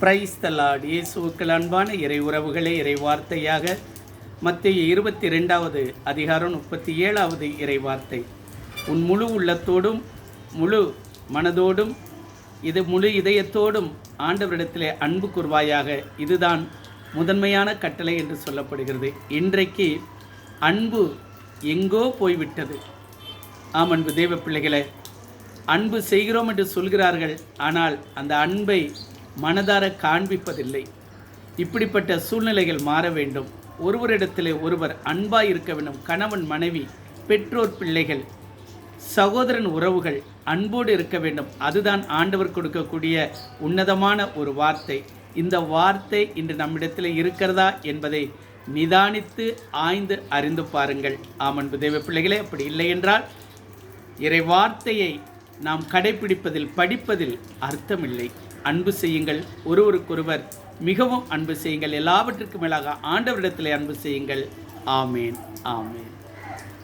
Praise the Lord. இயேசுவுக்கள் அன்பான இறை உறவுகளே, இறை வார்த்தையாக மத்தேயு 22வது அதிகாரம் 37வது இறை வார்த்தை. உன் முழு உள்ளத்தோடும் முழு மனதோடும் முழு இதயத்தோடும் ஆண்டவரிடத்திலே அன்பு கூர்வாயாக. இதுதான் முதன்மையான கட்டளை என்று சொல்லப்படுகிறது. இன்றைக்கு அன்பு எங்கோ போய்விட்டது. ஆம் அன்பு தேவ பிள்ளைகளே, அன்பு செய்கிறோம் என்று சொல்கிறார்கள், ஆனால் அந்த அன்பை மனதார காண்பிப்பதில்லை. இப்படிப்பட்ட சூழ்நிலைகள் மாற வேண்டும். ஒருவரிடத்திலே ஒருவர் அன்பாய் இருக்க வேண்டும். கணவன் மனைவி, பெற்றோர் பிள்ளைகள், சகோதரன் உறவுகள் அன்போடு இருக்க வேண்டும். அதுதான் ஆண்டவர் கொடுக்கக்கூடிய உன்னதமான ஒரு வார்த்தை. இந்த வார்த்தை இன்று நம்மிடத்தில் இருக்கிறதா என்பதை நிதானித்து ஆய்ந்து அறிந்து பாருங்கள். ஆமன்பு தேவ பிள்ளைகளே, அப்படி இல்லை என்றால் இறை வார்த்தையை நாம் கடைபிடிப்பதில் படிப்பதில் அர்த்தமில்லை. அன்பு செய்யுங்கள், ஒருவருக்கொருவர் மிகவும் அன்பு செய்யுங்கள். எல்லாவற்றுக்கும் மேலாக ஆண்டவரிடத்தில் அன்பு செய்யுங்கள். ஆமேன், ஆமேன்.